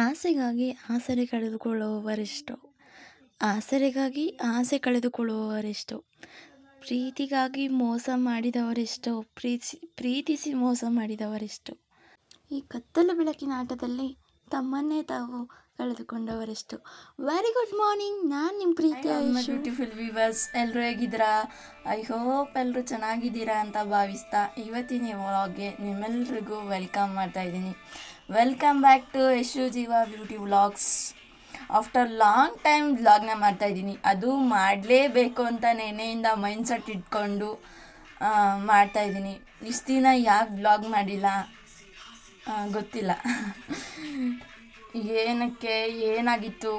ಆಸೆಗಾಗಿ ಆಸರೆ ಕಳೆದುಕೊಳ್ಳುವವರೆಷ್ಟು, ಆಸರೆಗಾಗಿ ಆಸೆ ಕಳೆದುಕೊಳ್ಳುವವರೆಷ್ಟು, ಪ್ರೀತಿಗಾಗಿ ಮೋಸ ಮಾಡಿದವರೆಷ್ಟು, ಪ್ರೀತಿಸಿ ಮೋಸ ಮಾಡಿದವರೆಷ್ಟು, ಈ ಕತ್ತಲು ಬೆಳಕಿನ ಆಟದಲ್ಲಿ ತಮ್ಮನ್ನೇ ತಾವು ಕಳೆದುಕೊಂಡವರೆಷ್ಟು. ವೆರಿ ಗುಡ್ ಮಾರ್ನಿಂಗ್, ನಾನು ನಿಮ್ಮ ಪ್ರೀತಿಯ ಬ್ಯೂಟಿಫುಲ್ ವ್ಯೂವರ್ಸ್, ಎಲ್ಲರೂ ಹೇಗಿದ್ದೀರಾ? ಐ ಹೋಪ್ ಎಲ್ಲರೂ ಚೆನ್ನಾಗಿದ್ದೀರಾ ಅಂತ ಭಾವಿಸ್ತಾ ಇವತ್ತಿನ ವ್ಲಾಗ್ಗೆ ನಿಮ್ಮೆಲ್ರಿಗೂ ವೆಲ್ಕಮ್ ಮಾಡ್ತಾ ಇದ್ದೀನಿ. ವೆಲ್ಕಮ್ ಬ್ಯಾಕ್ ಟು ಯಶು ಜೀವ beauty vlogs. After long time ವ್ಲಾಗ್ನ ಮಾಡ್ತಾಯಿದ್ದೀನಿ. ಅದು ಮಾಡಲೇಬೇಕು ಅಂತ ನೆನೆಯಿಂದ ಮೈಂಡ್ಸೆಟ್ ಇಟ್ಕೊಂಡು ಮಾಡ್ತಾಯಿದ್ದೀನಿ. ಇಷ್ಟು ದಿನ ಯಾಕೆ ವ್ಲಾಗ್ ಮಾಡಿಲ್ಲ ಗೊತ್ತಿಲ್ಲ. ಏನಕ್ಕೆ ಏನಾಗಿತ್ತು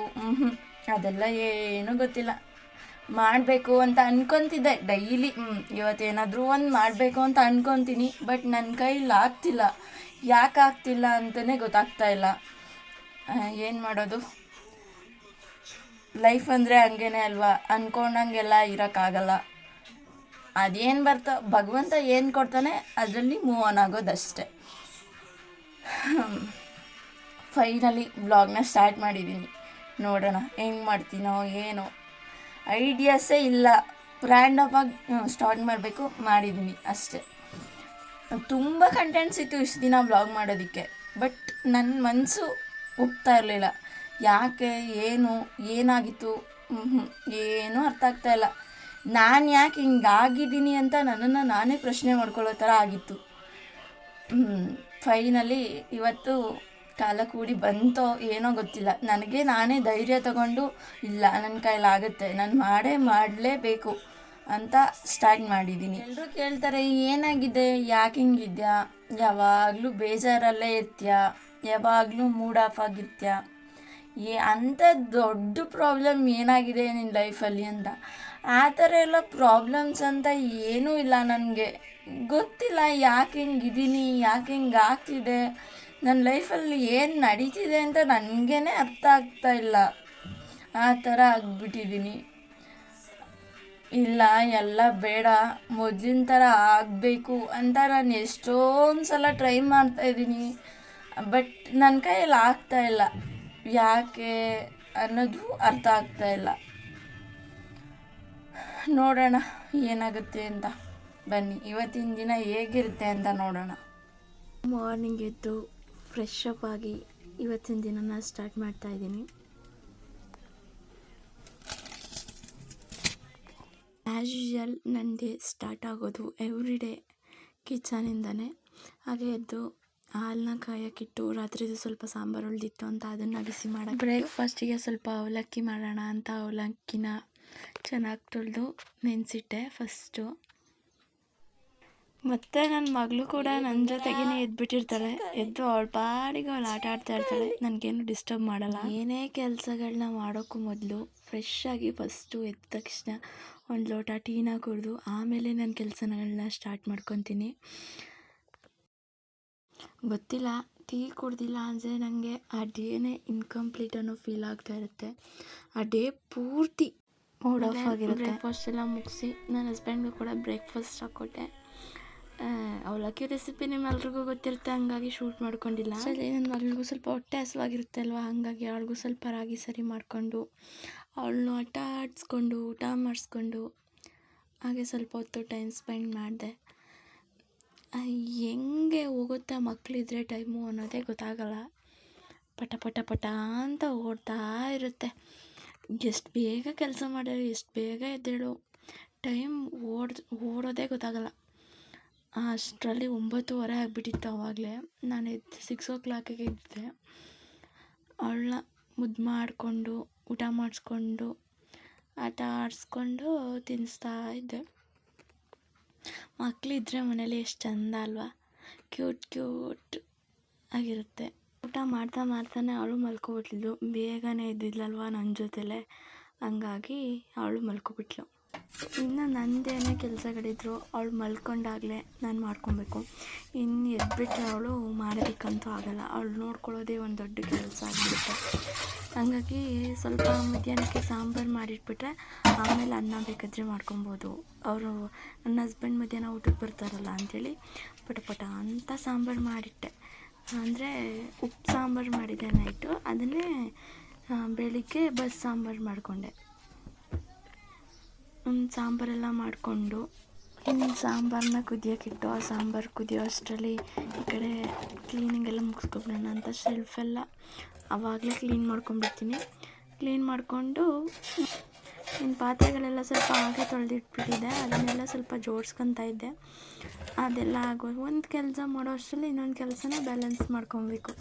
ಅದೆಲ್ಲ ಏನೂ ಗೊತ್ತಿಲ್ಲ. ಮಾಡಬೇಕು ಅಂತ ಅನ್ಕೊತಿದ್ದೆ ಡೈಲಿ. ಇವತ್ತೇನಾದರೂ ಒಂದು ಮಾಡಬೇಕು ಅಂತ ಅನ್ಕೊತೀನಿ, ಬಟ್ ನನ್ನ ಕೈಲಿ ಆಗ್ತಿಲ್ಲ. ಯಾಕೆ ಆಗ್ತಿಲ್ಲ ಅಂತಲೇ ಗೊತ್ತಾಗ್ತಾ ಇಲ್ಲ. ಏನು ಮಾಡೋದು? ಲೈಫ್ ಅಂದರೆ ಹಂಗೇನೆ ಅಲ್ವಾ, ಅಂದ್ಕೊಂಡಂಗೆಲ್ಲ ಇರೋಕ್ಕಾಗಲ್ಲ. ಅದೇನು ಬರ್ತೋ ಭಗವಂತ ಏನು ಕೊಡ್ತಾನೆ ಅದರಲ್ಲಿ ಮೂವ್ ಆನ್ ಆಗೋದಷ್ಟೆ. ಫೈನಲಿ ಬ್ಲಾಗ್ನ ಸ್ಟಾರ್ಟ್ ಮಾಡಿದ್ದೀನಿ. ನೋಡೋಣ ಹೆಂಗೆ ಮಾಡ್ತೀನೋ ಏನೋ, ಐಡಿಯಾಸೇ ಇಲ್ಲ. ರ್ಯಾಂಡಮಾಗಿ ಸ್ಟಾರ್ಟ್ ಮಾಡಬೇಕು, ಮಾಡಿದ್ದೀನಿ ಅಷ್ಟೆ. ತುಂಬ ಕಂಟೆಂಟ್ಸ್ ಇತ್ತು ಇಷ್ಟು ದಿನ ಬ್ಲಾಗ್ ಮಾಡೋದಕ್ಕೆ, ಬಟ್ ನನ್ನ ಮನಸ್ಸು ಒಪ್ತಾ ಇರಲಿಲ್ಲ. ಯಾಕೆ, ಏನಾಗಿತ್ತು ಏನೂ ಅರ್ಥ ಆಗ್ತಾಯಿಲ್ಲ. ನಾನು ಯಾಕೆ ಹಿಂಗಾಗಿದ್ದೀನಿ ಅಂತ ನನ್ನನ್ನು ನಾನೇ ಪ್ರಶ್ನೆ ಮಾಡ್ಕೊಳ್ಳೋ ಥರ ಆಗಿತ್ತು. ಫೈನಲಿ ಇವತ್ತು ಕಾಲ ಕೂಡಿ ಬಂತೋ ಏನೋ ಗೊತ್ತಿಲ್ಲ, ನನಗೆ ನಾನೇ ಧೈರ್ಯ ತಗೊಂಡು ಇಲ್ಲ ನನ್ನ ಕೈಲಾಗುತ್ತೆ, ನಾನು ಮಾಡಲೇಬೇಕು ಅಂತ ಸ್ಟಾರ್ಟ್ ಮಾಡಿದ್ದೀನಿ. ಎಲ್ಲರೂ ಕೇಳ್ತಾರೆ ಏನಾಗಿದೆ, ಯಾಕೆ ಹಿಂಗಿದ್ಯಾ, ಯಾವಾಗಲೂ ಬೇಜಾರಲ್ಲೇ ಇರ್ತೀಯ, ಯಾವಾಗಲೂ ಮೂಡ್ ಆಫ್ ಆಗಿರ್ತೀಯ, ಅಂಥ ದೊಡ್ಡ ಪ್ರಾಬ್ಲಮ್ ಏನಾಗಿದೆ ನಿನ್ನ ಲೈಫಲ್ಲಿ ಅಂತ. ಆ ಥರ ಎಲ್ಲ ಪ್ರಾಬ್ಲಮ್ಸ್ ಅಂತ ಏನೂ ಇಲ್ಲ. ನನಗೆ ಗೊತ್ತಿಲ್ಲ ಯಾಕೆ ಹಿಂಗಿದ್ದೀನಿ, ಯಾಕೆ ಹಿಂಗೆ ಆಗ್ತಿದೆ, ನನ್ನ ಲೈಫಲ್ಲಿ ಏನು ನಡೀತಿದೆ ಅಂತ ನನಗೇ ಅರ್ಥ ಆಗ್ತಾ ಇಲ್ಲ. ಆ ಥರ ಆಗಿಬಿಟ್ಟಿದ್ದೀನಿ. ಇಲ್ಲ ಎಲ್ಲ ಬೇಡ, ಮೊದಲಿನ ಥರ ಆಗಬೇಕು ಅಂತ ನಾನು ಎಷ್ಟೊಂದು ಸಲ ಟ್ರೈ ಮಾಡ್ತಾಯಿದ್ದೀನಿ, ಬಟ್ ನನ್ನ ಕೈಯಲ್ಲಿ ಆಗ್ತಾಯಿಲ್ಲ. ಯಾಕೆ ಅನ್ನೋದು ಅರ್ಥ ಆಗ್ತಾಯಿಲ್ಲ. ನೋಡೋಣ ಏನಾಗುತ್ತೆ ಅಂತ. ಬನ್ನಿ ಇವತ್ತಿನ ದಿನ ಹೇಗಿರುತ್ತೆ ಅಂತ ನೋಡೋಣ. ಮಾರ್ನಿಂಗ್ ಎದ್ದು ಫ್ರೆಶ್ ಅಪ್ ಆಗಿ ಇವತ್ತಿನ ದಿನನ ಸ್ಟಾರ್ಟ್ ಮಾಡ್ತಾಯಿದ್ದೀನಿ. ಆ್ಯಸ್ ಯೂಶುವಲ್ ನನ್ನ ಡೇ ಸ್ಟಾರ್ಟ್ ಆಗೋದು ಎವ್ರಿ ಡೇ ಕಿಚನಿಂದನೇ. ಹಾಗೆ ಎದ್ದು ಹಾಲನ್ನ ಕಾಯೋಕ್ಕಿಟ್ಟು, ರಾತ್ರಿದು ಸ್ವಲ್ಪ ಸಾಂಬಾರು ಉಳಿದಿತ್ತು ಅಂತ ಅದನ್ನು ಬಿಸಿ ಮಾಡೋಕ್ಕೆ, ಬ್ರೇಕ್ಫಾಸ್ಟಿಗೆ ಸ್ವಲ್ಪ ಅವಲಕ್ಕಿ ಮಾಡೋಣ ಅಂತ ಅವಲಕ್ಕಿನ ಚೆನ್ನಾಗಿ ತೊಳೆದು ನೆನೆಸಿಟ್ಟೆ ಫಸ್ಟು. ಮತ್ತು ನನ್ನ ಮಗಳು ಕೂಡ ನನ್ನ ಜೊತೆಗೇ ಎದ್ಬಿಟ್ಟಿರ್ತಾಳೆ. ಎದ್ದು ಅವಳ ಪಾಡಿಗೆ ಅವಳು ಆಟ ಆಡ್ತಾ ಇರ್ತಾಳೆ, ನನಗೇನು ಡಿಸ್ಟರ್ಬ್ ಮಾಡಲ್ಲ. ಏನೇ ಕೆಲಸಗಳನ್ನ ಮಾಡೋಕ್ಕೂ ಮೊದಲು ಫ್ರೆಶ್ ಆಗಿ ಫಸ್ಟು ಎದ್ದ ತಕ್ಷಣ ಒಂದು ಲೋಟ ಟೀನ ಕುಡಿದು ಆಮೇಲೆ ನನ್ನ ಕೆಲಸಗಳನ್ನ ಸ್ಟಾರ್ಟ್ ಮಾಡ್ಕೊತೀನಿ. ಗೊತ್ತಿಲ್ಲ, ಟೀ ಕುಡ್ದಿಲ್ಲ ಅಂದರೆ ನನಗೆ ಆ ಡೇನೇ ಇನ್ಕಂಪ್ಲೀಟ್ ಅನ್ನೋ ಫೀಲ್ ಆಗ್ತಾ ಇರುತ್ತೆ. ಆ ಡೇ ಪೂರ್ತಿ ಮೂಡ್ ಆಫ್ ಆಗಿರುತ್ತೆ. ಬ್ರೇಕ್ಫಾಸ್ಟ್ ಎಲ್ಲ ಮುಗಿಸಿ ನನ್ನ ಹಸ್ಬೆಂಡ್ಗೂ ಕೂಡ ಬ್ರೇಕ್ಫಾಸ್ಟ್ ಹಾಕ್ಕೊಟ್ಟೆ. ಅವಲಕ್ಕಿ ರೆಸಿಪಿ ನಿಮ್ಮೆಲ್ರಿಗೂ ಗೊತ್ತಿರುತ್ತೆ, ಹಂಗಾಗಿ ಶೂಟ್ ಮಾಡ್ಕೊಂಡಿಲ್ಲ. ಸರಿ, ನನ್ನ ಮಗಳಿಗೂ ಸ್ವಲ್ಪ ಹೊಟ್ಟೆ ಹಸುವಾಗಿರುತ್ತೆ ಅಲ್ವಾ, ಹಾಗಾಗಿ ಅವಳಿಗೂ ಸ್ವಲ್ಪ ರಾಗಿ ಸರಿ ಮಾಡಿಕೊಂಡು ಅವಳನ್ನು ಆಟ ಆಡಿಸ್ಕೊಂಡು ಊಟ ಮಾಡಿಸ್ಕೊಂಡು ಹಾಗೆ ಸ್ವಲ್ಪ ಹೊತ್ತು ಟೈಮ್ ಸ್ಪೆಂಡ್ ಮಾಡಿದೆ. ಹೆಂಗೆ ಹೋಗುತ್ತೆ ಮಕ್ಕಳಿದ್ರೆ ಟೈಮು ಅನ್ನೋದೇ ಗೊತ್ತಾಗಲ್ಲ. ಪಟ ಪಟ ಪಟ ಅಂತ ಓಡ್ತಾ ಇರುತ್ತೆ. ಎಷ್ಟು ಬೇಗ ಕೆಲಸ ಮಾಡೋದು, ಎಷ್ಟು ಬೇಗ ಎದ್ದೇಳು, ಟೈಮ್ ಓಡೋದೇ ಗೊತ್ತಾಗಲ್ಲ. ಅಷ್ಟರಲ್ಲಿ 9:30 ಆಗಿಬಿಟ್ಟಿತ್ತು. ಆವಾಗಲೇ ನಾನು ಎದ್ದು 6 o'clock ಎದ್ದೆ. ಅವಳನ್ನ ಮುದ್ದು ಮಾಡಿಕೊಂಡು ಊಟ ಮಾಡಿಸ್ಕೊಂಡು ಆಟ ಆಡಿಸ್ಕೊಂಡು ತಿನ್ನಿಸ್ತಾ ಇದ್ದೆ. ಮಕ್ಕಳಿದ್ರೆ ಮನೇಲಿ ಎಷ್ಟು ಚಂದ ಅಲ್ವಾ, ಕ್ಯೂಟ್ ಆಗಿರುತ್ತೆ. ಊಟ ಮಾಡ್ತಾನೆ ಅವಳು ಮಲ್ಕೊಬಿಟ್ಲಿದ್ಲು. ಬೇಗನೆ ಎದ್ದಿದ್ಲಲ್ವ ನನ್ನ ಜೊತೆಲೇ, ಹಂಗಾಗಿ ಅವಳು ಮಲ್ಕೊಬಿಟ್ಲು. ಇನ್ನು ನಂದೇನೇ ಕೆಲಸಗಳಿದ್ರು ಅವಳು ಮಲ್ಕೊಂಡಾಗಲೇ ನಾನು ಮಾಡ್ಕೊಬೇಕು. ಇನ್ನು ಎದ್ಬಿಟ್ರೆ ಅವಳು ಮಾಡೋದಕ್ಕಂತೂ ಆಗಲ್ಲ. ಅವಳು ನೋಡ್ಕೊಳ್ಳೋದೇ ಒಂದು ದೊಡ್ಡ ಕೆಲಸ ಆಗಿಬಿಡುತ್ತೆ. ಹಾಗಾಗಿ ಸ್ವಲ್ಪ ಮಧ್ಯಾಹ್ನಕ್ಕೆ ಸಾಂಬಾರು ಮಾಡಿಟ್ಬಿಟ್ರೆ ಆಮೇಲೆ ಅನ್ನ ಬೇಕಾದರೆ ಮಾಡ್ಕೊಬೋದು. ಅವರು ನನ್ನ ಹಸ್ಬೆಂಡ್ ಮಧ್ಯಾಹ್ನ ಊಟಕ್ಕೆ ಬರ್ತಾರಲ್ಲ ಅಂಥೇಳಿ ಪಟ ಪಟ ಅಂತ ಸಾಂಬಾರು ಮಾಡಿಟ್ಟೆ. ಅಂದರೆ ಉಪ್ಪು ಸಾಂಬಾರು ಮಾಡಿದ್ದೆ ನೈಟು, ಅದನ್ನೇ ಬೆಳಿಗ್ಗೆ ಬಸ್ ಸಾಂಬಾರು ಮಾಡಿಕೊಂಡೆ. ಸಾಂಬಾರೆಲ್ಲ ಮಾಡಿಕೊಂಡು ಇನ್ನು ಸಾಂಬಾರನ್ನ ಕುದಿಯೋಕ್ಕಿಟ್ಟು, ಆ ಸಾಂಬಾರು ಕುದಿಯೋ ಅಷ್ಟರಲ್ಲಿ ಈ ಕಡೆ ಕ್ಲೀನಿಂಗೆಲ್ಲ ಮುಗಿಸ್ಕೊಬಿಡೋಣ ಅಂತ ಶೆಲ್ಫೆಲ್ಲ ಆವಾಗಲೇ ಕ್ಲೀನ್ ಮಾಡ್ಕೊಂಡ್ಬಿಡ್ತೀನಿ. ಕ್ಲೀನ್ ಮಾಡಿಕೊಂಡು ಇನ್ನು ಪಾತ್ರೆಗಳೆಲ್ಲ ಸ್ವಲ್ಪ ಹಾಗೆ ತೊಳೆದಿಟ್ಬಿಟ್ಟಿದ್ದೆ, ಅದನ್ನೆಲ್ಲ ಸ್ವಲ್ಪ ಜೋಡಿಸ್ಕೊತಾ ಇದ್ದೆ. ಅದೆಲ್ಲ ಆಗೋದು ಒಂದು ಕೆಲಸ ಮಾಡೋ ಅಷ್ಟರಲ್ಲಿ ಇನ್ನೊಂದು ಕೆಲಸನ ಬ್ಯಾಲೆನ್ಸ್ ಮಾಡ್ಕೊಬೇಕು.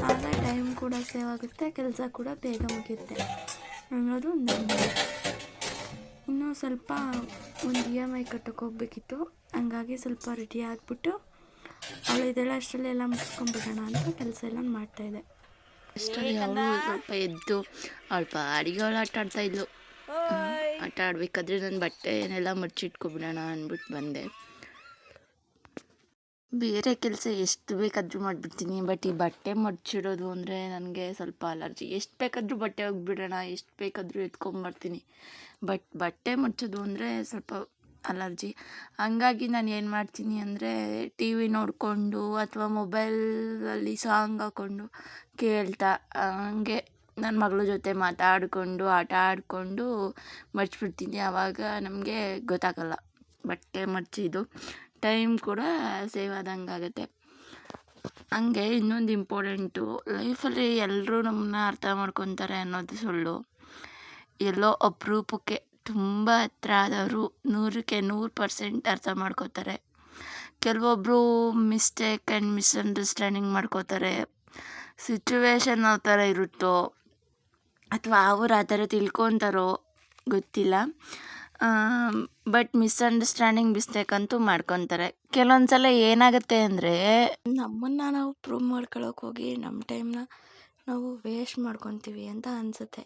ಆಗ ಟೈಮ್ ಕೂಡ ಸೇವ್ ಆಗುತ್ತೆ, ಕೆಲಸ ಕೂಡ ಬೇಗ ಮುಗಿಯುತ್ತೆ ಅನ್ನೋದು ನನ್ನ. ಇನ್ನೂ ಸ್ವಲ್ಪ ಒಂದು EMI ಕಟ್ಟೋಕೆ ಹೋಗ್ಬೇಕಿತ್ತು, ಹಂಗಾಗಿ ಸ್ವಲ್ಪ ರೆಡಿ ಆಗಿಬಿಟ್ಟು ಅವಳು ಇದೆಲ್ಲ ಅಷ್ಟರಲ್ಲಿ ಎಲ್ಲ ಮುಗಿಸ್ಕೊಂಡ್ಬಿಡೋಣ ಅಂತ ಕೆಲಸ ಎಲ್ಲ ಮಾಡ್ತಾಯಿದ್ದೆ. ಅಷ್ಟರಲ್ಲಿ ಅವಳು ಸ್ವಲ್ಪ ಎದ್ದು ಅವಳ ಪಾಡಿಗೆ ಅವಳು ಆಟ ಆಡ್ತಾಯಿದ್ಲು. ಆಟ ಆಡಬೇಕಾದ್ರೆ ನನ್ನ ಬಟ್ಟೆನೆಲ್ಲ ಮಡ್ಚಿಟ್ಕೊಬಿಡೋಣ ಅಂದ್ಬಿಟ್ಟು ಬಂದೆ. ಬೇರೆ ಕೆಲಸ ಎಷ್ಟು ಬೇಕಾದರೂ ಮಾಡಿಬಿಡ್ತೀನಿ, ಬಟ್ ಈ ಬಟ್ಟೆ ಮಡ್ಚಿಡೋದು ಅಂದರೆ ನನಗೆ ಸ್ವಲ್ಪ ಅಲರ್ಜಿ. ಎಷ್ಟು ಬೇಕಾದರೂ ಬಟ್ಟೆ ಹೋಗ್ಬಿಡೋಣ, ಎಷ್ಟು ಬೇಕಾದರೂ ಎತ್ಕೊಂಬರ್ತೀನಿ, ಬಟ್ ಬಟ್ಟೆ ಮಡ್ಚೋದು ಅಂದರೆ ಸ್ವಲ್ಪ ಅಲರ್ಜಿ. ಹಂಗಾಗಿ ನಾನು ಏನು ಮಾಡ್ತೀನಿ ಅಂದರೆ TV ನೋಡಿಕೊಂಡು ಅಥವಾ ಮೊಬೈಲಲ್ಲಿ ಸಾಂಗ್ ಹಾಕ್ಕೊಂಡು ಕೇಳ್ತಾ ಹಂಗೆ ನನ್ನ ಮಗಳ ಜೊತೆ ಮಾತಾಡಿಕೊಂಡು ಆಟ ಆಡಿಕೊಂಡು ಮಡ್ಚಿಬಿಡ್ತೀನಿ. ಆವಾಗ ನಮಗೆ ಗೊತ್ತಾಗಲ್ಲ ಬಟ್ಟೆ ಮಡ್ಚಿದ್ದು, ಟೈಮ್ ಕೂಡ ಸೇವ್ ಆದಂಗೆ ಆಗುತ್ತೆ. ಹಂಗೆ ಇನ್ನೊಂದು ಇಂಪಾರ್ಟೆಂಟು, ಲೈಫಲ್ಲಿ ಎಲ್ಲರೂ ನಮ್ಮನ್ನ ಅರ್ಥ ಮಾಡ್ಕೊತಾರೆ ಅನ್ನೋದು ಸುಳ್ಳು. ಎಲ್ಲೋ ಅಪರೂಪಕ್ಕೆ ತುಂಬ ಹತ್ರ ಆದವರು 100ಕ್ಕೆ 100% ಅರ್ಥ ಮಾಡ್ಕೋತಾರೆ. ಕೆಲವೊಬ್ಬರು ಮಿಸ್ಟೇಕ್ ಆ್ಯಂಡ್ ಮಿಸ್ಅಂಡರ್ಸ್ಟ್ಯಾಂಡಿಂಗ್ ಮಾಡ್ಕೋತಾರೆ. ಸಿಚುವೇಶನ್ ಆ ಥರ ಇರುತ್ತೋ ಅಥವಾ ಅವ್ರು ಆ ಥರ ತಿಳ್ಕೊತಾರೋ ಗೊತ್ತಿಲ್ಲ, ಬಟ್ ಮಿಸ್ಅಂಡರ್ಸ್ಟ್ಯಾಂಡಿಂಗ್ ಮಿಸ್ಟೇಕ್ ಅಂತೂ ಮಾಡ್ಕೊತಾರೆ. ಕೆಲವೊಂದು ಸಲ ಏನಾಗುತ್ತೆ ಅಂದರೆ ನಮ್ಮನ್ನು ನಾವು ಪ್ರೂವ್ ಮಾಡ್ಕೊಳ್ಳೋಕೆ ಹೋಗಿ ನಮ್ಮ ಟೈಮ್ನ ನಾವು ವೇಸ್ಟ್ ಮಾಡ್ಕೊತೀವಿ ಅಂತ ಅನಿಸುತ್ತೆ.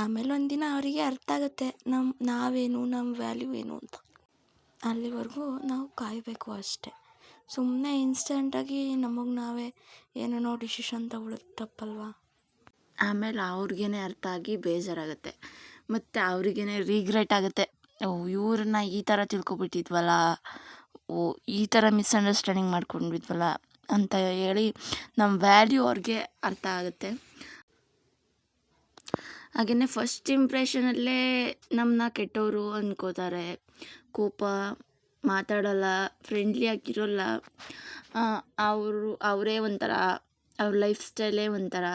ಆಮೇಲೆ ಒಂದಿನ ಅವರಿಗೆ ಅರ್ಥ ಆಗುತ್ತೆ ನಾವೇನು, ನಮ್ಮ ವ್ಯಾಲ್ಯೂ ಏನು ಅಂತ. ಅಲ್ಲಿವರೆಗೂ ನಾವು ಕಾಯಬೇಕು ಅಷ್ಟೆ. ಸುಮ್ಮನೆ ಇನ್ಸ್ಟೆಂಟಾಗಿ ನಮಗೆ ನಾವೇ ಏನೇನೋ ಡಿಸಿಷನ್ ತಗೊಳ್ಳೋದು ತಪ್ಪಲ್ವಾ. ಆಮೇಲೆ ಅವ್ರಿಗೇನೆ ಅರ್ಥ ಆಗಿ ಬೇಜಾರಾಗುತ್ತೆ, ಮತ್ತು ಅವ್ರಿಗೇನೆ ರಿಗ್ರೆಟ್ ಆಗುತ್ತೆ. ಇವ್ರನ್ನ ಈ ಥರ ತಿಳ್ಕೊಬಿಟ್ಟಿದ್ವಲ್ಲ, ಈ ಥರ ಮಿಸ್ಅಂಡರ್ಸ್ಟ್ಯಾಂಡಿಂಗ್ ಮಾಡ್ಕೊಂಡ್ಬಿದ್ವಲ್ಲ ಅಂತ ಹೇಳಿ ನಮ್ಮ ವ್ಯಾಲ್ಯೂ ಅವ್ರಿಗೆ ಅರ್ಥ ಆಗುತ್ತೆ. ಹಾಗೆಯೇ ಫಸ್ಟ್ ಇಂಪ್ರೆಷನಲ್ಲೇ ನಮ್ಮನ್ನ ಕೆಟ್ಟವರು ಅಂದ್ಕೋತಾರೆ. ಕೋಪ, ಮಾತಾಡೋಲ್ಲ, ಫ್ರೆಂಡ್ಲಿ ಆಗಿರೋಲ್ಲ, ಅವರೇ ಒಂಥರ, ಅವ್ರ ಲೈಫ್ ಸ್ಟೈಲೇ ಒಂಥರ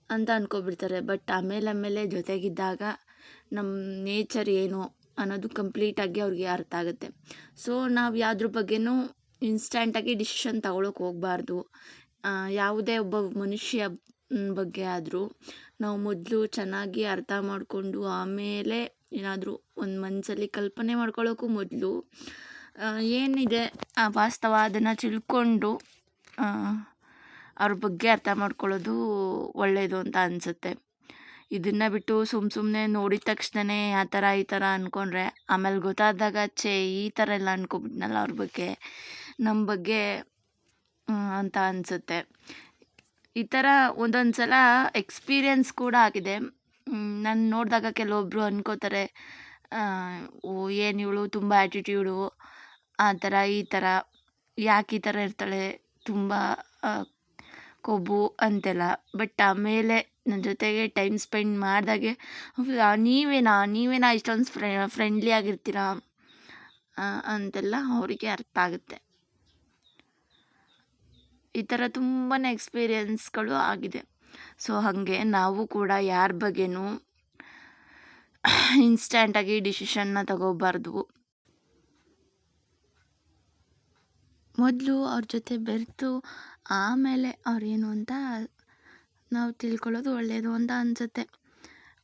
ಅಂತ ಅಂದ್ಕೊಬಿಡ್ತಾರೆ. ಬಟ್ ಆಮೇಲೆ ಜೊತೆಗಿದ್ದಾಗ ನಮ್ಮ ನೇಚರ್ ಏನು ಅನ್ನೋದು ಕಂಪ್ಲೀಟಾಗಿ ಅವ್ರಿಗೆ ಅರ್ಥ ಆಗುತ್ತೆ. ಸೊ ನಾವು ಯಾವುದ್ರ ಬಗ್ಗೆನೂ ಇನ್ಸ್ಟೆಂಟಾಗಿ ಡಿಸಿಷನ್ ತಗೊಳ್ಳೋಕೆ ಹೋಗಬಾರ್ದು. ಯಾವುದೇ ಒಬ್ಬ ಮನುಷ್ಯ ಬಗ್ಗೆ ಆದರೂ ನಾವು ಮೊದಲು ಚೆನ್ನಾಗಿ ಅರ್ಥ ಮಾಡಿಕೊಂಡು ಆಮೇಲೆ ಏನಾದರೂ ಒಂದು ಮನಸ್ಸಲ್ಲಿ ಕಲ್ಪನೆ ಮಾಡ್ಕೊಳ್ಳೋಕ್ಕೂ ಮೊದಲು ಏನಿದೆ ವಾಸ್ತವ ಅದನ್ನು ತಿಳ್ಕೊಂಡು ಅವ್ರ ಬಗ್ಗೆ ಅರ್ಥ ಮಾಡ್ಕೊಳ್ಳೋದು ಒಳ್ಳೆಯದು ಅಂತ ಅನಿಸುತ್ತೆ. ಇದನ್ನು ಬಿಟ್ಟು ಸುಮ್ಮನೆ ನೋಡಿದ ತಕ್ಷಣವೇ ಆ ಥರ ಈ ಥರ ಅಂದ್ಕೊಂಡ್ರೆ ಆಮೇಲೆ ಗೊತ್ತಾದಾಗ ಈ ಥರ ಎಲ್ಲ ಅಂದ್ಕೊಬಿಟ್ನಲ್ಲ ಅವ್ರ ಬಗ್ಗೆ, ನಮ್ಮ ಬಗ್ಗೆ ಅಂತ ಅನಿಸುತ್ತೆ. ಈ ಥರ ಒಂದೊಂದು ಸಲ ಎಕ್ಸ್ಪೀರಿಯನ್ಸ್ ಕೂಡ ಆಗಿದೆ. ನಾನು ನೋಡಿದಾಗ ಕೆಲವೊಬ್ಬರು ಅಂದ್ಕೋತಾರೆ, ಏನು ಇವಳು ತುಂಬ ಆ್ಯಟಿಟ್ಯೂಡು, ಆ ಥರ ಈ ಥರ, ಯಾಕೆ ಈ ಥರ ಇರ್ತಾಳೆ, ತುಂಬ ಕೊಬ್ಬು ಅಂತೆಲ್ಲ. ಬಟ್ ಆಮೇಲೆ ನನ್ನ ಜೊತೆಗೆ ಟೈಮ್ ಸ್ಪೆಂಡ್ ಮಾಡಿದಾಗೆ ನೀವೇನಾ ಇಷ್ಟೊಂದು ಫ್ರೆಂಡ್ಲಿ ಆಗಿರ್ತೀರಾ ಅಂತೆಲ್ಲ ಅವರಿಗೆ ಅರ್ಥ ಆಗುತ್ತೆ. ಈ ಥರ ತುಂಬಾ ಎಕ್ಸ್ಪೀರಿಯನ್ಸ್ಗಳು ಆಗಿದೆ. ಸೊ ಹಾಗೆ ನಾವು ಕೂಡ ಯಾರ ಬಗ್ಗೆನೂ ಇನ್ಸ್ಟೆಂಟಾಗಿ ಡಿಸಿಷನ್ನ ತಗೋಬಾರ್ದು. ಮೊದಲು ಅವ್ರ ಜೊತೆ ಬೆರೆತು ಆಮೇಲೆ ಅವ್ರೇನು ಅಂತ ನಾವು ತಿಳ್ಕೊಳ್ಳೋದು ಒಳ್ಳೆಯದು ಅಂತ ಅನಿಸುತ್ತೆ.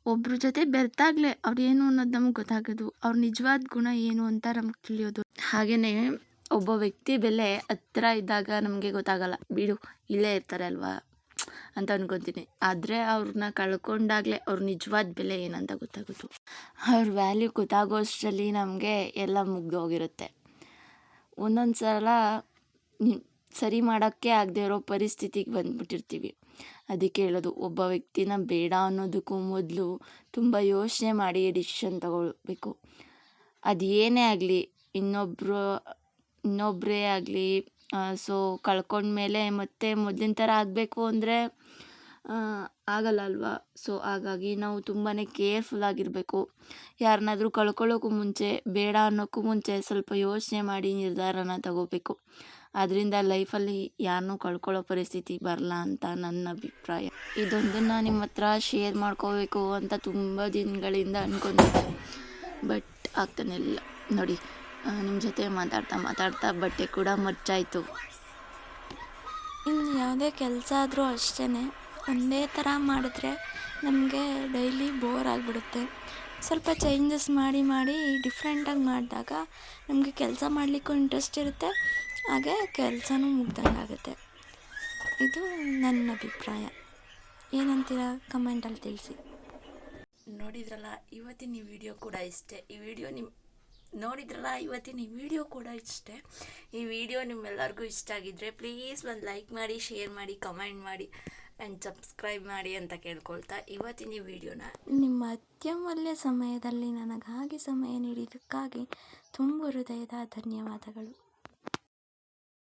ಒಬ್ಬರ ಜೊತೆ ಬೆರೆತಾಗಲೇ ಅವ್ರು ಏನು ಅನ್ನೋದು ನಮಗೆ ಗೊತ್ತಾಗೋದು, ಅವ್ರ ನಿಜವಾದ ಗುಣ ಏನು ಅಂತ ನಮ್ಗೆ ತಿಳಿಯೋದು. ಹಾಗೆಯೇ ಒಬ್ಬ ವ್ಯಕ್ತಿ ಬೆಲೆ ಹತ್ರ ಇದ್ದಾಗ ನಮಗೆ ಗೊತ್ತಾಗಲ್ಲ, ಬಿಡು ಇಲ್ಲೇ ಇರ್ತಾರೆ ಅಲ್ವಾ ಅಂತ ಅನ್ಕೊತೀನಿ. ಆದರೆ ಅವ್ರನ್ನ ಕಳ್ಕೊಂಡಾಗಲೇ ಅವ್ರ ನಿಜವಾದ ಬೆಲೆ ಏನಂತ ಗೊತ್ತಾಗೋದು. ಅವ್ರ ವ್ಯಾಲ್ಯೂ ಗೊತ್ತಾಗೋ ಅಷ್ಟರಲ್ಲಿ ನಮಗೆ ಎಲ್ಲ ಮುಗ್ದೋಗಿರುತ್ತೆ. ಒಂದೊಂದು ಸಲ ಸರಿ ಮಾಡೋಕ್ಕೆ ಆಗದೆ ಇರೋ ಪರಿಸ್ಥಿತಿಗೆ ಬಂದುಬಿಟ್ಟಿರ್ತೀವಿ. ಅದಕ್ಕೆ ಹೇಳೋದು, ಒಬ್ಬ ವ್ಯಕ್ತಿನ ಬೇಡ ಅನ್ನೋದಕ್ಕೂ ಮೊದಲು ತುಂಬ ಯೋಚನೆ ಮಾಡಿ ಡಿಸಿಷನ್ ತಗೊಳ್ಬೇಕು. ಅದು ಏನೇ ಆಗಲಿ, ಇನ್ನೊಬ್ಬರೇ ಆಗಲಿ ಸೊ ಕಳ್ಕೊಂಡ್ಮೇಲೆ ಮತ್ತೆ ಮೊದಲಿನ ಥರ ಆಗಬೇಕು ಅಂದರೆ ಆಗಲ್ಲ ಅಲ್ವಾ. ಸೊ ಹಾಗಾಗಿ ನಾವು ತುಂಬಾ ಕೇರ್ಫುಲ್ ಆಗಿರಬೇಕು. ಯಾರನ್ನಾದ್ರೂ ಕಳ್ಕೊಳ್ಳೋಕ್ಕೂ ಮುಂಚೆ, ಬೇಡ ಅನ್ನೋಕ್ಕೂ ಮುಂಚೆ ಸ್ವಲ್ಪ ಯೋಚನೆ ಮಾಡಿ ನಿರ್ಧಾರನ ತಗೋಬೇಕು. ಅದರಿಂದ ಲೈಫಲ್ಲಿ ಯಾರನ್ನೂ ಕಳ್ಕೊಳ್ಳೋ ಪರಿಸ್ಥಿತಿ ಬರಲ್ಲ ಅಂತ ನನ್ನ ಅಭಿಪ್ರಾಯ. ಇದೊಂದನ್ನು ನಿಮ್ಮ ಹತ್ರ ಶೇರ್ ಮಾಡ್ಕೋಬೇಕು ಅಂತ ತುಂಬ ದಿನಗಳಿಂದ ಅಂದ್ಕೊಂಡಿದ್ದೆ, ಬಟ್ ಆಗ್ತಾನೆ ಇಲ್ಲ. ನೋಡಿ, ನಿಮ್ಮ ಜೊತೆ ಮಾತಾಡ್ತಾ ಬಟ್ಟೆ ಕೂಡ ಮರ್ಚಾಯಿತು. ಇನ್ನು ಯಾವುದೇ ಕೆಲಸ ಆದರೂ ಅಷ್ಟೇ, ಒಂದೇ ಥರ ಮಾಡಿದ್ರೆ ನಮಗೆ ಡೈಲಿ ಬೋರ್ ಆಗಿಬಿಡುತ್ತೆ. ಸ್ವಲ್ಪ ಚೇಂಜಸ್ ಮಾಡಿ ಡಿಫ್ರೆಂಟಾಗಿ ಮಾಡಿದಾಗ ನಮಗೆ ಕೆಲಸ ಮಾಡಲಿಕ್ಕೂ ಇಂಟ್ರೆಸ್ಟ್ ಇರುತ್ತೆ, ಹಾಗೆ ಕೆಲಸನೂ ಮುಗ್ದಂಗೆ ಆಗುತ್ತೆ. ಇದು ನನ್ನ ಅಭಿಪ್ರಾಯ. ಏನಂತೀರ ಕಮೆಂಟಲ್ಲಿ ತಿಳಿಸಿ. ನೋಡಿದ್ರಲ್ಲ ಇವತ್ತಿನ ಈ ವಿಡಿಯೋ ಕೂಡ ಇಷ್ಟೇ. ಈ ವಿಡಿಯೋ ನಿಮ್ಮೆಲ್ಲರಿಗೂ ಇಷ್ಟ ಆಗಿದ್ದರೆ ಪ್ಲೀಸ್ ಒಂದು ಲೈಕ್ ಮಾಡಿ, ಶೇರ್ ಮಾಡಿ, ಕಮೆಂಟ್ ಮಾಡಿ ಆ್ಯಂಡ್ ಸಬ್ಸ್ಕ್ರೈಬ್ ಮಾಡಿ ಅಂತ ಕೇಳ್ಕೊಳ್ತಾ ಇವತ್ತಿನ ಈ ವಿಡಿಯೋನ ನಿಮ್ಮ ಅತ್ಯಮೂಲ್ಯ ಸಮಯದಲ್ಲಿ ನನಗಾಗಿ ಸಮಯ ನೀಡಿದ್ದಕ್ಕಾಗಿ ತುಂಬ ಹೃದಯದ ಧನ್ಯವಾದಗಳು.